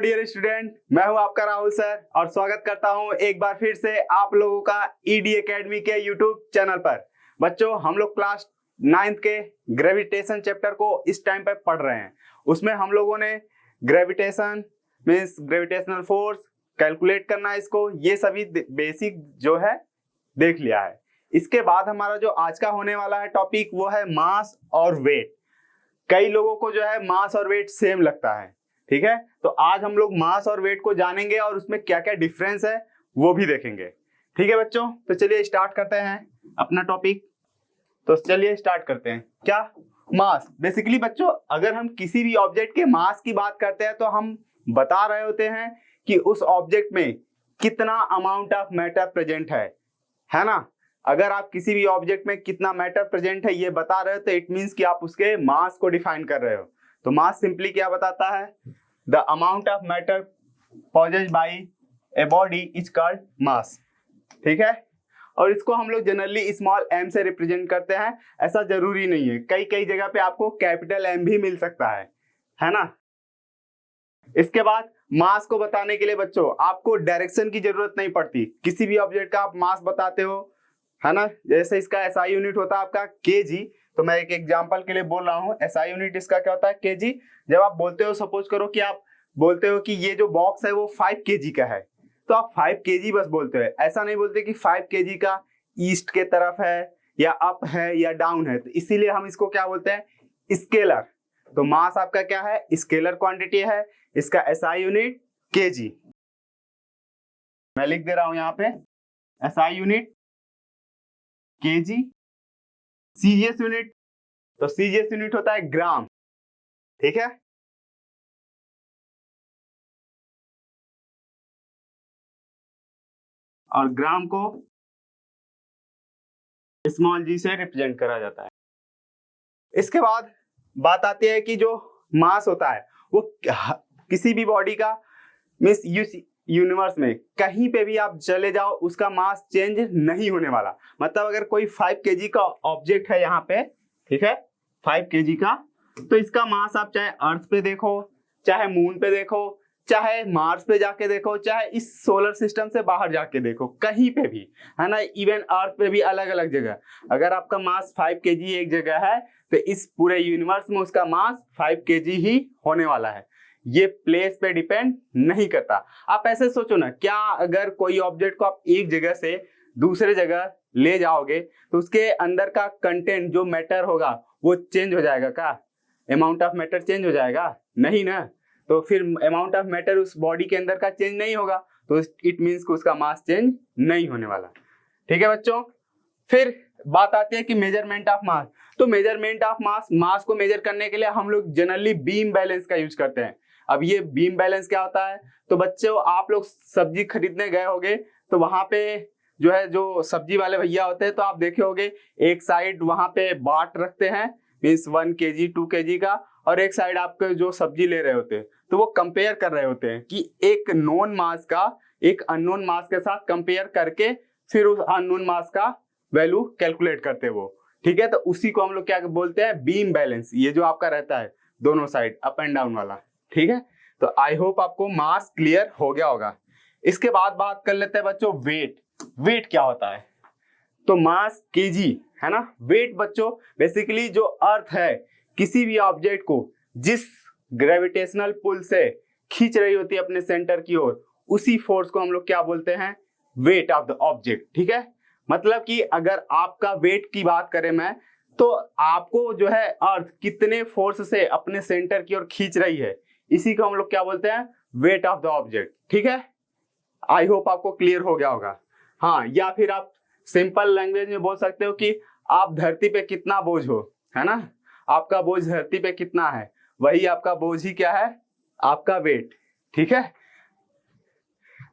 Dear student, मैं हूं आपका राहुल सर और स्वागत करता हूं एक बार फिर से आप लोगों का ईडी एकेडमी के यूट्यूब चैनल पर। बच्चों, हम लोग क्लास 9th के ग्रेविटेशन चैप्टर को इस टाइम पर पढ़ रहे हैं। उसमें हम लोगों ने gravitation means gravitational force calculate करना, इसको ये सभी बेसिक जो है देख लिया है। इसके बाद हमारा जो आज का होने वाला है टॉपिक वो है मास और वेट। कई लोगों को जो है मास और वेट सेम लगता है, ठीक है। तो आज हम लोग मास और वेट को जानेंगे और उसमें क्या क्या डिफरेंस है वो भी देखेंगे, ठीक है बच्चों। तो चलिए स्टार्ट करते हैं अपना टॉपिक। तो चलिए स्टार्ट करते हैं। क्या मास, बेसिकली बच्चों अगर हम किसी भी ऑब्जेक्ट के मास की बात करते हैं तो हम बता रहे होते हैं कि उस ऑब्जेक्ट में कितना अमाउंट ऑफ मैटर प्रेजेंट है ना। अगर आप किसी भी ऑब्जेक्ट में कितना मैटर प्रेजेंट है ये बता रहे हो तो इट मींस कि आप उसके मास को डिफाइन कर रहे हो। तो मास सिंपली क्या बताता है? The amount of matter possessed by a body is called mass, ठीक है। और इसको हम लोग जनरली स्मॉल m से रिप्रेजेंट करते हैं। ऐसा जरूरी नहीं है, कई कई जगह पे आपको कैपिटल M भी मिल सकता है ना। इसके बाद मास को बताने के लिए बच्चों आपको डायरेक्शन की जरूरत नहीं पड़ती। किसी भी ऑब्जेक्ट का आप मास बताते हो, है ना। जैसे इसका SI यूनिट होता है आपका kg। तो मैं एक एग्जांपल के लिए बोल रहा हूँ, SI यूनिट इसका क्या होता है? kg। जब आप बोलते हो, सपोज करो कि आप बोलते हो कि ये जो बॉक्स है वो 5 kg का है, तो आप 5 kg बस बोलते हो। ऐसा नहीं बोलते कि 5 kg का ईस्ट के तरफ है या अप है या डाउन है। तो इसीलिए हम इसको क्या बोलते हैं? स्केलर। तो मास आपका क्या है? स्केलर क्वांटिटी है। इसका SI यूनिट kg। मैं लिख दे रहा हूं यहाँ पे SI unit kg। CGS unit, तो CGS यूनिट होता है ग्राम, ठीक है। और ग्राम को स्मॉल g से रिप्रेजेंट करा जाता है। इसके बाद बात आती है कि जो मास होता है वो किसी भी बॉडी का मींस यूनिवर्स में कहीं पे भी आप चले जाओ उसका मास चेंज नहीं होने वाला। मतलब अगर कोई 5 kg का ऑब्जेक्ट है यहाँ पे, ठीक है, 5 kg का, तो इसका मास आप चाहे अर्थ पे देखो, चाहे मून पे देखो, चाहे मार्स पे जाके देखो, चाहे इस सोलर सिस्टम से बाहर जाके देखो, कहीं पे भी, है ना। इवन अर्थ पे भी अलग अलग जगह अगर आपका मास 5 kg एक जगह है तो इस पूरे यूनिवर्स में उसका मास 5 kg ही होने वाला है। ये प्लेस पे डिपेंड नहीं करता। आप ऐसे सोचो ना, क्या अगर कोई ऑब्जेक्ट को आप एक जगह से दूसरे जगह ले जाओगे तो उसके अंदर का कंटेंट जो मैटर होगा वो चेंज हो जाएगा? क्या अमाउंट ऑफ मैटर चेंज हो जाएगा? नहीं ना। तो फिर अमाउंट ऑफ मैटर उस बॉडी के अंदर का चेंज नहीं होगा, तो इट मीन्स कि उसका मास चेंज नहीं होने वाला, ठीक है बच्चों। फिर बात आती है कि मेजरमेंट ऑफ मास। तो मेजरमेंट ऑफ मास को मेजर करने के लिए हम लोग जनरली बीम बैलेंस का यूज करते हैं। अब ये बीम बैलेंस क्या होता है? तो बच्चों आप लोग सब्जी खरीदने गए होगे तो वहां पे जो है जो सब्जी वाले भैया होते हैं तो आप देखे होगे एक साइड वहां पे बाट रखते हैं मीन्स 1 kg 2 kg का, और एक साइड आपके जो सब्जी ले रहे होते हैं तो वो कंपेयर कर रहे होते हैं कि एक नोन मास का एक अननोन मास के साथ कंपेयर करके फिर उस अननोन मास का वैल्यू कैलकुलेट करते हैं वो, ठीक है। तो उसी को हम लोग क्या बोलते हैं? Beam balance. ये जो आपका रहता है दोनों साइड अप एंड डाउन वाला, ठीक है। तो आई होप आपको मास क्लियर हो गया होगा। इसके बाद बात कर लेते हैं बच्चों वेट। वेट क्या होता है? तो मास kg, है ना। वेट बच्चों बेसिकली जो अर्थ है किसी भी ऑब्जेक्ट को जिस ग्रेविटेशनल पुल से खींच रही होती है अपने सेंटर की ओर, उसी फोर्स को हम लोग क्या बोलते हैं? वेट ऑफ द ऑब्जेक्ट, ठीक है। मतलब कि अगर आपका वेट की बात करें मैं, तो आपको जो है अर्थ कितने फोर्स से अपने सेंटर की ओर खींच रही है, इसी को हम लोग क्या बोलते हैं? वेट ऑफ द ऑब्जेक्ट, ठीक है। आई होप आपको क्लियर हो गया होगा। हाँ, या फिर आप सिंपल लैंग्वेज में बोल सकते हो कि आप धरती पे कितना बोझ हो, है ना। आपका बोझ धरती पे कितना है, वही आपका बोझ ही क्या है? आपका वेट, ठीक है।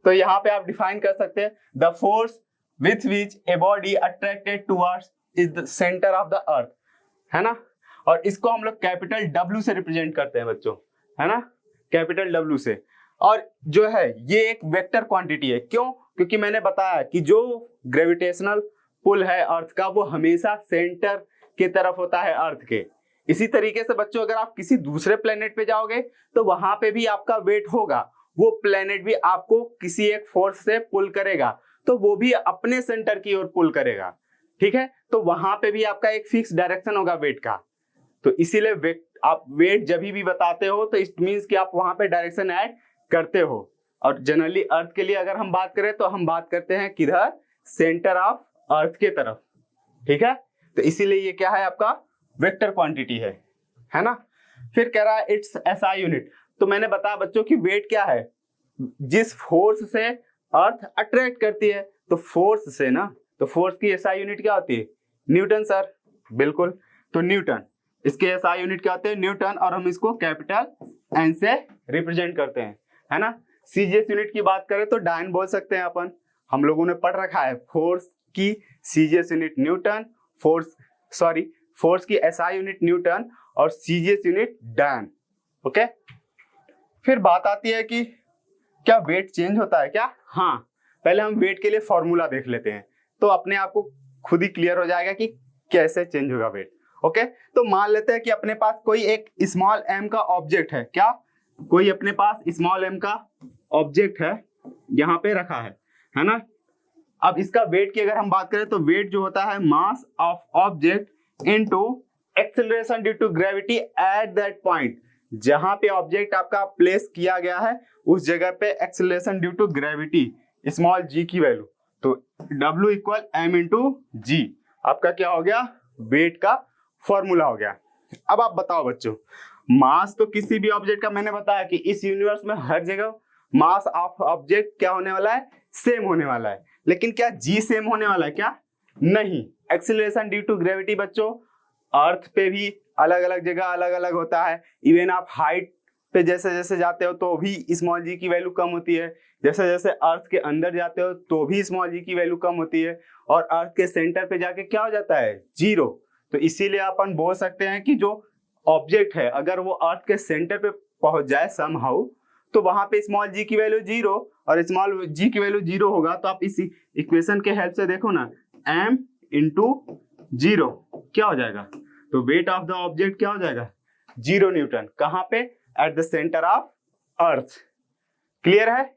तो यहाँ पे आप डिफाइन कर सकते हैं the force with which a body attracted towards is the centre of the earth, है ना। और इसको हम लोग कैपिटल W से रिप्रेजेंट करते हैं बच्चों, है ना, कैपिटल W से। और जो है ये एक वेक्टर क्वांटिटी है। क्यों? क्योंकि मैंने बताया कि जो ग्रेविटेशनल पुल है अर्थ का वो हमेशा सेंटर की तरफ होता है अर्थ के। इसी तरीके से बच्चों अगर आप किसी दूसरे प्लेनेट पे जाओगे तो वहां पे भी आपका वेट होगा, वो प्लेनेट भी आपको किसी एक फोर्स से पुल करेगा, तो वो भी अपने सेंटर की ओर पुल करेगा, ठीक है। तो वहां पे भी आपका एक फिक्स डायरेक्शन होगा वेट का। तो इसीलिए आप वेट जब भी बताते हो तो इट मीन्स कि आप वहां पे डायरेक्शन ऐड करते हो। और जनरली अर्थ के लिए अगर हम बात करें तो हम बात करते हैं किधर, सेंटर ऑफ अर्थ के तरफ, ठीक है। तो इसीलिए ये क्या है, आपका वेक्टर क्वांटिटी है ना। फिर कह रहा है इट्स एसआई यूनिट। तो मैंने बताया बच्चों की वेट क्या है, जिस फोर्स से अर्थ अट्रैक्ट करती है, तो फोर्स से ना, तो फोर्स की एसआई यूनिट क्या होती है, न्यूटन सर, बिल्कुल। तो न्यूटन, इसके एसआई यूनिट क्या होते हैं, न्यूटन, और हम इसको कैपिटल एन से रिप्रेजेंट करते हैं, है ना। सीजीएस यूनिट की बात करें तो डायन बोल सकते हैं अपन, हम लोगों ने पढ़ रखा है फोर्स की सीजीएस यूनिट न्यूटन, फोर्स की एसआई यूनिट न्यूटन और सीजीएस यूनिट डायन, ओके। फिर बात आती है कि क्या वेट चेंज होता है क्या। हाँ, पहले हम वेट के लिए फॉर्मूला देख लेते हैं, तो अपने आप को खुद ही क्लियर हो जाएगा कि कैसे चेंज होगा वेट, ओके। तो मान लेते हैं कि अपने पास कोई एक स्मॉल एम का ऑब्जेक्ट है, क्या, कोई अपने पास स्मॉल एम का ऑब्जेक्ट है, यहाँ पे रखा है ना। अब इसका वेट की अगर हम बात करें तो वेट जो होता है mass of object into acceleration due to gravity at that point, जहां पे ऑब्जेक्ट आपका प्लेस किया गया है उस जगह पे acceleration due to gravity small g की वैल्यू, तो W equal M into g आपका क्या हो गया, वेट का फॉर्मूला हो गया। अब आप बताओ बच्चों, मास तो किसी भी ऑब्जेक्ट का, मैंने बताया कि इस यूनिवर्स में हर जगह मास ऑफ ऑब्जेक्ट क्या होने वाला है, सेम होने वाला है, लेकिन क्या जी सेम होने वाला है क्या, नहीं। एक्सीलरेशन ड्यू टू ग्रेविटी बच्चों अर्थ पे भी अलग अलग जगह अलग अलग होता है, इवन आप हाइट पे जैसे जैसे जाते हो तो भी स्मॉल जी की वैल्यू कम होती है, जैसे जैसे अर्थ के अंदर जाते हो तो भी स्मॉल जी की वैल्यू कम होती है, और अर्थ के सेंटर पे जाके क्या हो जाता है, जीरो। तो इसीलिए अपन बोल सकते हैं कि जो ऑब्जेक्ट है अगर वो अर्थ के सेंटर पे पहुंच जाए समहाउ, तो वहां पे स्मॉल जी की वैल्यू जीरो और स्मॉल जी की वैल्यू जीरो होगा। तो आप इसी इक्वेशन के हेल्प से देखो ना, m इंटू जीरो क्या हो जाएगा, तो वेट ऑफ द ऑब्जेक्ट क्या हो जाएगा, 0 न्यूटन, कहां पे, at the centre of earth. Clear है,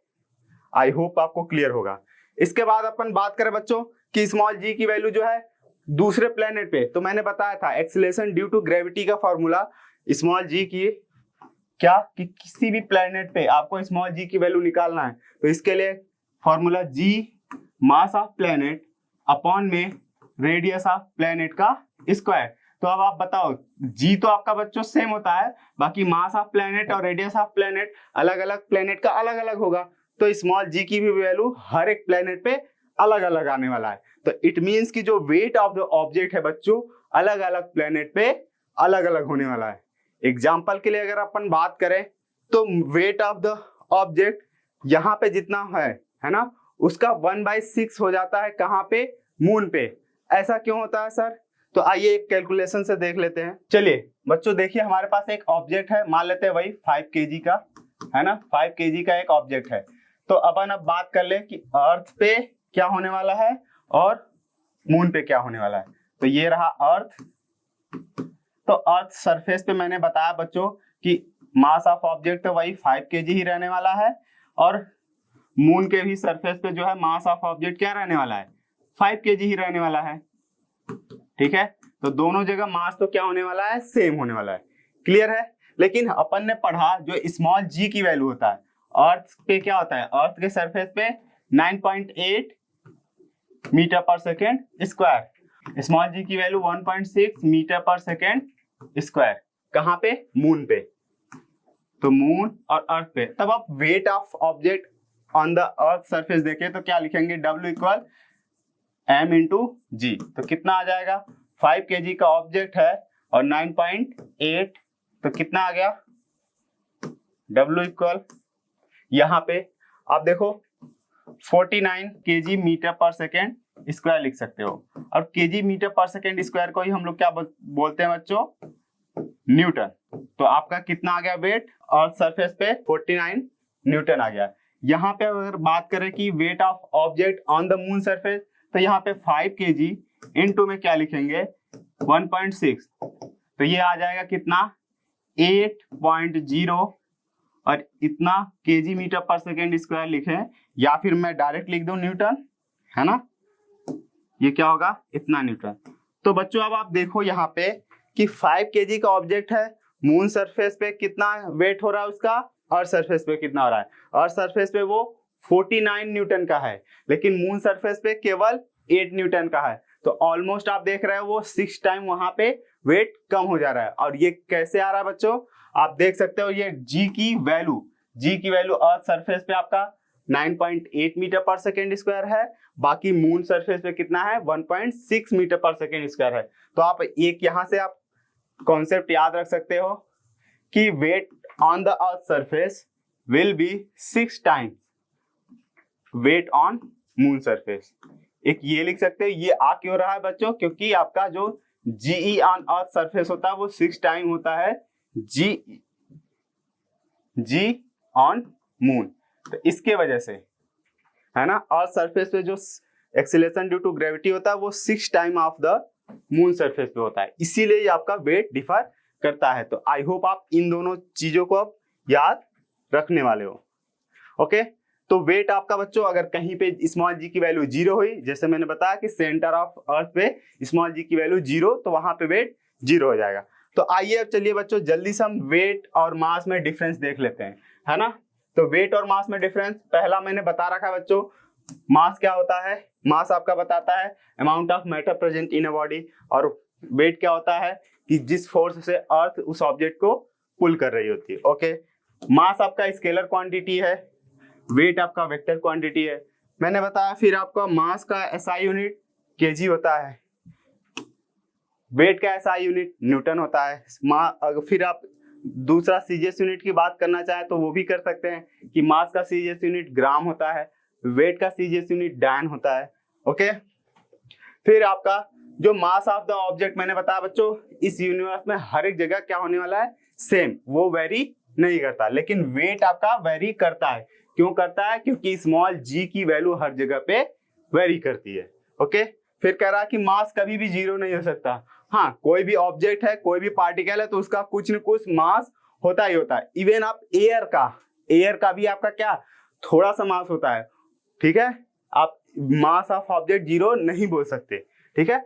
आई होप आपको क्लियर होगा। इसके बाद अपन बात करें बच्चों कि स्मॉल जी की वैल्यू जो है दूसरे प्लेनेट पे, तो मैंने बताया था एक्सीलरेशन ड्यू टू ग्रेविटी का फॉर्मूला स्मॉल जी की, क्या कि किसी भी प्लेनेट पे आपको स्मॉल जी की वैल्यू निकालना है, तो इसके लिए formula G mass of planet upon में रेडियस ऑफ प्लेनेट का स्क्वायर। तो अब आप बताओ, जी तो आपका बच्चों सेम होता है, बाकी मास ऑफ प्लेनेट और रेडियस ऑफ प्लेनेट अलग अलग प्लेनेट का अलग अलग होगा, तो स्मॉल जी की भी वैल्यू हर एक प्लेनेट पे अलग अलग आने वाला है। तो इट मींस कि जो वेट ऑफ द ऑब्जेक्ट है बच्चों अलग अलग प्लेनेट पे अलग अलग होने वाला है। एग्जाम्पल के लिए अगर अपन बात करें तो वेट ऑफ द ऑब्जेक्ट यहाँ पे जितना है ना, उसका 1/6 हो जाता है कहाँ पे, मून पे। ऐसा क्यों होता है सर, तो आइए एक कैलकुलेशन से देख लेते हैं। चलिए बच्चों देखिए, हमारे पास एक ऑब्जेक्ट है, मान लेते हैं वही 5 kg का, है ना, 5 kg का एक ऑब्जेक्ट है। तो अपन अब बात कर ले कि अर्थ पे क्या होने वाला है और मून पे क्या होने वाला है। तो ये रहा अर्थ, तो अर्थ सरफेस पे मैंने बताया बच्चों कि मास ऑफ ऑब्जेक्ट तो वही 5 kg ही रहने वाला है, और मून के भी सरफेस पे जो है मास ऑफ ऑब्जेक्ट क्या रहने वाला है, 5 kg ही रहने वाला है, ठीक है। तो दोनों जगह मास तो क्या होने वाला है, सेम होने वाला है। क्लियर है, लेकिन अपन ने पढ़ा जो स्मॉल जी की वैल्यू होता है अर्थ पे क्या होता है, अर्थ के सरफेस पे 9.8 मीटर पर सेकेंड स्क्वायर, स्मॉल जी की वैल्यू 1.6 मीटर पर सेकेंड स्क्वायर, कहां पे, मून पे। तो मून और अर्थ पे, तब आप weight of object on the earth surface देखें तो क्या लिखेंगे, W इक्वल m इंटू जी। तो कितना आ जाएगा, 5 kg का ऑब्जेक्ट है और 9.8, तो कितना आ गया, W इक्वल यहाँ पे आप देखो 49 kg मीटर पर सेकेंड स्क्वायर लिख सकते हो, और kg मीटर पर सेकेंड स्क्वायर को ही हम लोग क्या बोलते हैं बच्चों, न्यूटन। तो आपका कितना आ गया वेट अर्थ सरफेस पे, 49 न्यूटन आ गया। यहाँ पे अगर बात करें कि weight of object on the moon surface, तो यहाँ पे 5 kg इनटू में क्या लिखेंगे 1.6, तो ये आ जाएगा कितना 8.0 और इतना केजी मीटर पर सेकेंड स्क्वायर लिखे, या फिर मैं डायरेक्ट लिख दूं न्यूटन, है ना, ये क्या होगा, इतना न्यूटन। तो बच्चों अब आप देखो यहाँ पे कि 5 केजी का ऑब्जेक्ट है, मून सरफेस पे कितना वेट हो रहा है उसका, अर्थ सरफेस पे कितना हो रहा है, अर्थ सरफेस पे वो 49 न्यूटन का है, लेकिन मून सरफेस पे केवल 8 न्यूटन का है। तो ऑलमोस्ट आप देख रहे हो वो 6 टाइम वहां पे वेट कम हो जा रहा है। और ये कैसे आ रहा है बच्चों, आप देख सकते हो, ये जी की वैल्यू अर्थ सरफेस पे आपका 9.8 मीटर पर सेकेंड स्क्वायर है, बाकी मून सरफेस पे कितना है, 1.6 मीटर पर सेकेंड स्क्वायर है। तो आप एक यहाँ से आप कॉन्सेप्ट याद रख सकते हो कि weight on the earth surface will be 6 times weight on moon surface. एक ये लिख सकते हो, ये आ क्यों रहा है बच्चों, क्योंकि आपका जो जीई ऑन अर्थ सरफेस होता है वो 6 टाइम होता है जी ऑन मून। तो इसके वजह से, है ना, अर्थ सरफेस पे जो एक्सीलरेशन ड्यू टू ग्रेविटी होता है वो 6 time of the moon surface पे होता है, इसीलिए आपका वेट डिफर करता है। तो आई होप आप इन दोनों चीजों को अब याद रखने वाले हो। ओके, तो वेट आपका बच्चों अगर कहीं पे स्मॉल जी की वैल्यू 0 हुई, जैसे मैंने बताया कि सेंटर ऑफ अर्थ पे स्मॉल जी की वैल्यू 0, तो वहां पे वेट 0 हो जाएगा। तो आइए अब चलिए बच्चों जल्दी से हम वेट और मास में डिफरेंस देख लेते हैं, है ना। तो वेट और मास में डिफरेंस पहला मैंने बता रखा है बच्चों, मास क्या होता है, मास आपका बताता है amount of matter present in a body, और वेट क्या होता है कि जिस फोर्स से अर्थ उस ऑब्जेक्ट को पुल कर रही होती है। ओके, मास आपका स्केलर क्वांटिटी है, वेट आपका वेक्टर क्वांटिटी है, मैंने बताया। फिर आपका मास का एसआई यूनिट केजी होता है, वेट का एसआई यूनिट न्यूटन होता है। फिर आप दूसरा सीजीएस यूनिट की बात करना चाहें तो वो भी कर सकते हैं कि मास का सीजीएस यूनिट ग्राम होता है, वेट का सीजीएस यूनिट डैन होता है। ओके, फिर आपका जो मास ऑफ द ऑब्जेक्ट मैंने बताया बच्चों, इस यूनिवर्स में हर एक जगह क्या होने वाला है, सेम, वो वेरी नहीं करता, लेकिन वेट आपका वेरी करता है। क्यों करता है, क्योंकि स्मॉल जी की वैल्यू हर जगह पे वेरी करती है। ओके, फिर कह रहा है कि मास कभी भी 0 नहीं हो सकता। हाँ, कोई भी ऑब्जेक्ट है, कोई भी पार्टिकल है, तो उसका कुछ न कुछ मास होता ही होता है। इवन आप एयर का भी आपका क्या, थोड़ा सा मास होता है, ठीक है। आप मास ऑफ ऑब्जेक्ट 0 नहीं बोल सकते, ठीक है,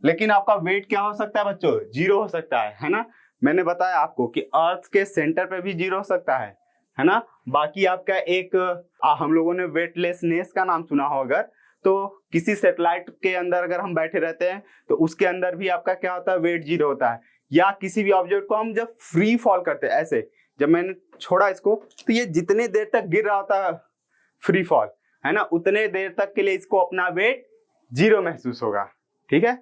लेकिन आपका वेट क्या हो सकता है बच्चों, 0 हो सकता है ना। मैंने बताया आपको कि अर्थ के सेंटर पे भी 0 हो सकता है ना। बाकी आपका एक हम लोगों ने वेटलेसनेस का नाम सुना हो अगर, तो किसी सैटेलाइट के अंदर अगर हम बैठे रहते हैं तो उसके अंदर भी आपका क्या होता है, वेट 0 होता है। या किसी भी ऑब्जेक्ट को हम जब फ्री फॉल करते हैं, ऐसे जब मैंने छोड़ा इसको, तो ये जितने देर तक गिर रहा होता है फ्री फॉल, है ना, उतने देर तक के लिए इसको अपना वेट 0 महसूस होगा, ठीक है।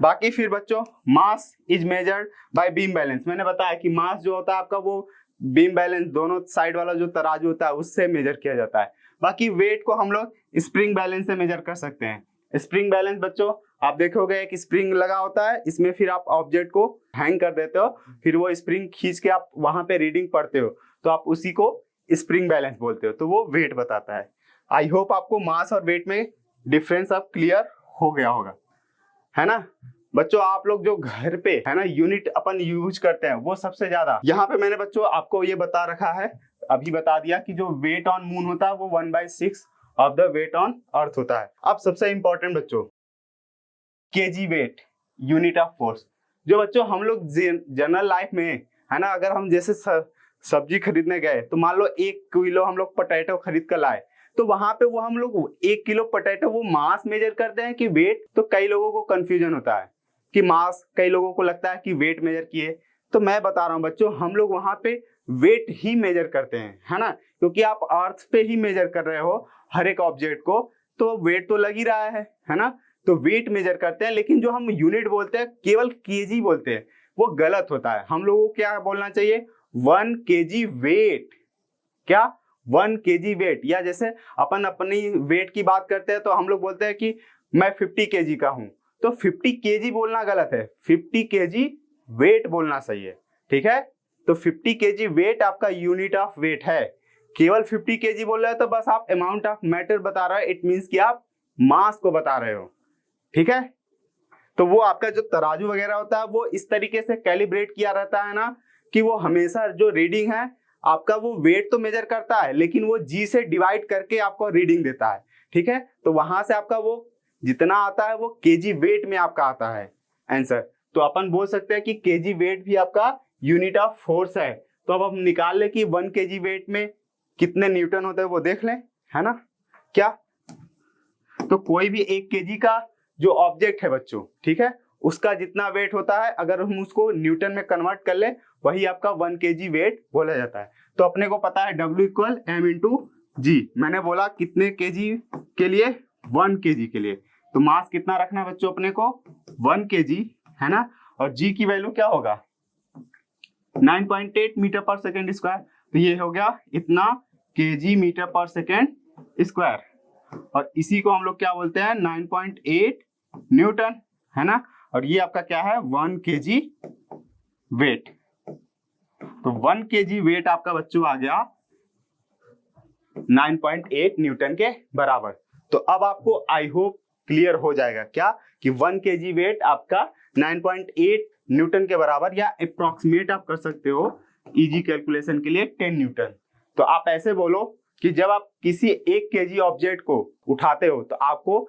बाकी फिर बच्चों mass is measured by beam balance, मैंने बताया कि मास जो होता है आपका वो बीम बैलेंस, दोनों साइड वाला जो तराजू होता है उससे मेजर किया जाता है। बाकी वेट को हम लोग स्प्रिंग बैलेंस से मेजर कर सकते हैं। स्प्रिंग बैलेंस बच्चों आप देखोगे एक स्प्रिंग लगा होता है, इसमें फिर आप ऑब्जेक्ट को हैंग कर देते हो, फिर वो स्प्रिंग खींच के आप वहां पे रीडिंग पढ़ते हो, तो आप उसी को स्प्रिंग बैलेंस बोलते हो, तो वो वेट बताता है। आई होप आपको मास और वेट में डिफरेंस अब क्लियर हो गया होगा, है ना बच्चों। आप लोग जो घर पे, है ना, यूनिट अपन यूज करते हैं वो सबसे ज्यादा, यहाँ पे मैंने बच्चों आपको ये बता रखा है, अभी बता दिया कि जो वेट ऑन मून होता है वो 1/6 of the weight on earth होता है। अब सबसे इंपॉर्टेंट बच्चों, KG weight, unit of force. जो बच्चों हम लोग जनरल लाइफ में, है ना, अगर हम जैसे सब्जी खरीदने गए तो मान लो 1 किलो हम लोग पोटैटो खरीद कर लाए, तो वहां पे वो हम लोग 1 किलो पोटैटो वो मास मेजर करते हैं कि वेट, तो कई लोगों को कंफ्यूजन होता है कि मास, कई लोगों को लगता है कि वेट मेजर किए। तो मैं बता रहा हूं बच्चों, हम लोग वहां पे वेट ही मेजर करते हैं, है ना, क्योंकि आप अर्थ पे ही मेजर कर रहे हो हर एक ऑब्जेक्ट को, तो वेट तो लग ही रहा है ना, तो वेट मेजर करते हैं। लेकिन जो हम यूनिट बोलते हैं, केवल केजी बोलते हैं, वो गलत होता है। हम लोगों को क्या बोलना चाहिए, 1 केजी वेट, क्या 1 केजी वेट। या जैसे अपन अपनी वेट की बात करते हैं तो हम लोग बोलते हैं कि मैं 50 केजी का हूं, तो 50 केजी बोलना गलत है, 50 केजी वेट बोलना सही है, ठीक है। तो 50 केजी वेट आपका यूनिट ऑफ वेट है। केवल 50 केजी बोल रहे हो तो बस आप अमाउंट ऑफ मैटर बता रहे हो, इट मींस कि आप मास को बता रहे हो, ठीक है। तो वो आपका जो तराजू वगैरह होता है वो इस तरीके से कैलिब्रेट किया रहता है ना, कि वो हमेशा जो रीडिंग है आपका वो वेट तो मेजर करता है लेकिन वो जी से डिवाइड करके आपको रीडिंग देता है, ठीक है। तो वहां से आपका वो जितना आता है वो केजी वेट में आपका आता है आंसर। तो अपन बोल सकते हैं कि केजी वेट भी आपका यूनिट ऑफ फोर्स है। तो अब हम निकाल ले कि 1 केजी वेट में कितने न्यूटन होते हैं वो देख लें, है ना क्या। तो कोई भी 1 केजी का जो ऑब्जेक्ट है बच्चों, ठीक है, उसका जितना वेट होता है अगर हम उसको न्यूटन में कन्वर्ट कर ले वही आपका 1 केजी वेट बोला जाता है। तो अपने को पता है W इक्वल m इंटू जी। मैंने बोला कितने केजी के लिए, 1 केजी के लिए। तो मास कितना रखना है बच्चों अपने को, 1 केजी, है ना। और जी की वैल्यू क्या होगा, 9.8 मीटर पर सेकेंड स्क्वायर। तो ये हो गया इतना केजी मीटर पर सेकेंड स्क्वायर। और इसी को हम लोग क्या बोलते हैं, 9.8 न्यूटन, है ना। और ये आपका क्या है, 1 केजी वेट। तो 1 केजी वेट आपका बच्चों आ गया 9.8 न्यूटन के बराबर। तो अब आपको आई होप क्लियर हो जाएगा क्या कि 1 केजी वेट आपका 9.8 न्यूटन के बराबर, या अप्रोक्सीमेट आप कर सकते हो इजी कैलकुलेशन के लिए 10 न्यूटन। तो आप ऐसे बोलो कि जब आप किसी 1 केजी ऑब्जेक्ट को उठाते हो तो आपको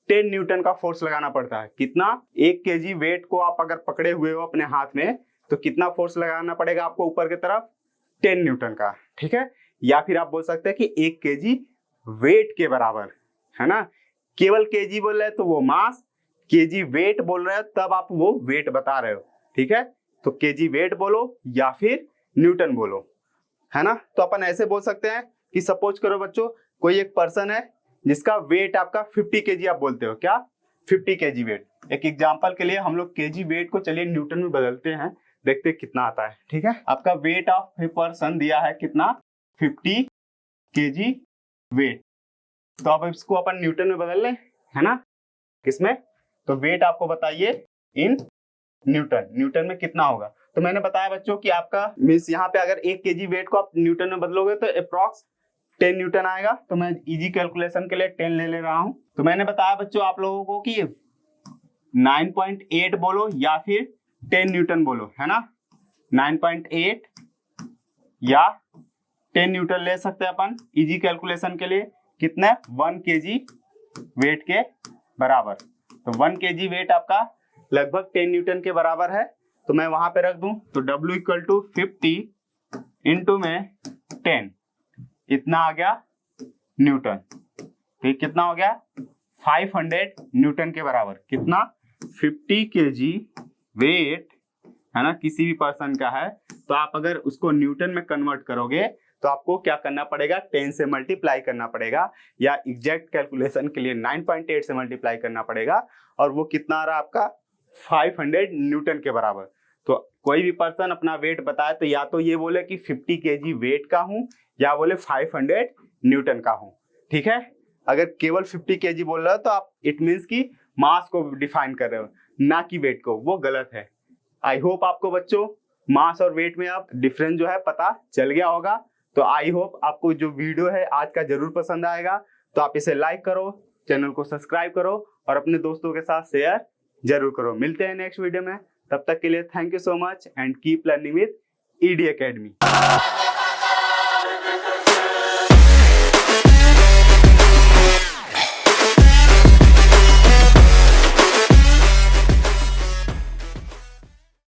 10 न्यूटन का फोर्स लगाना पड़ता है। कितना, 1 केजी वेट को आप अगर पकड़े हुए हो अपने हाथ में तो कितना फोर्स लगाना पड़ेगा आपको ऊपर की तरफ, 10 न्यूटन का, ठीक है। या फिर आप बोल सकते हैं कि 1 केजी वेट के बराबर, है ना। केवल केजी बोल रहे हैं तो वो मास, केजी वेट बोल रहे हैं तब आप वो वेट बता रहे हो, ठीक है। तो केजी वेट बोलो या फिर न्यूटन बोलो, है ना। तो अपन ऐसे बोल सकते हैं कि सपोज करो बच्चों कोई एक पर्सन है जिसका वेट आपका 50 केजी, आप बोलते हो क्या, 50 केजी वेट। एक एग्जांपल के लिए हम लोग केजी वेट को चलिए न्यूटन में बदलते हैं, देखते हैं कितना आता है, ठीक है। आपका वेट ऑफ ए पर्सन दिया है कितना, 50 केजी वेट। तो अब इसको अपन न्यूटन में बदल लें, है ना। किसमें, तो वेट आपको बताइए इन न्यूटन, न्यूटन में कितना होगा। तो मैंने बताया बच्चों कि आपका मीन्स यहाँ पे अगर 1 केजी वेट को आप न्यूटन में बदलोगे तो अप्रॉक्स 10 न्यूटन आएगा। तो मैं इजी कैलकुलेशन के लिए 10 ले रहा हूँ। तो मैंने बताया बच्चों आप लोगों को कि 9.8 बोलो या फिर 10 न्यूटन बोलो, है ना। 9.8 या 10 न्यूटन ले सकते हैं अपन इजी कैलकुलेशन के लिए। कितने, 1 केजी वेट के बराबर। तो 1 केजी वेट आपका लगभग 10 न्यूटन के बराबर है। तो मैं वहां पे रख दूं तो W इक्वल टू 50 इंटू में 10, इतना आ गया न्यूटन। तो ये कितना हो गया, 500 न्यूटन के बराबर। कितना, 50 केजी वेट, है ना, किसी भी पर्सन का है। तो आप अगर उसको न्यूटन में कन्वर्ट करोगे तो आपको क्या करना पड़ेगा, 10 से मल्टीप्लाई करना पड़ेगा, या एग्जैक्ट कैलकुलेशन के लिए 9.8 से मल्टीप्लाई करना पड़ेगा। और वो कितना आ रहा है आपका, 500 न्यूटन के बराबर। तो कोई भी पर्सन अपना वेट बताए तो या तो ये बोले कि 50 केजी वेट का हूं या बोले 500 न्यूटन का हूं, ठीक है। अगर केवल 50 केजी बोल रहे हो तो आप इट मीन्स की मास को डिफाइन कर रहे हो, ना कि वेट को, वो गलत है। आई होप आपको बच्चों मास और वेट में आप डिफरेंस जो है पता चल गया होगा। तो आई होप आपको जो वीडियो है आज का जरूर पसंद आएगा। तो आप इसे लाइक करो, चैनल को सब्सक्राइब करो और अपने दोस्तों के साथ शेयर जरूर करो। मिलते हैं नेक्स्ट वीडियो में, तब तक के लिए thank you so much and keep learning with ED academy.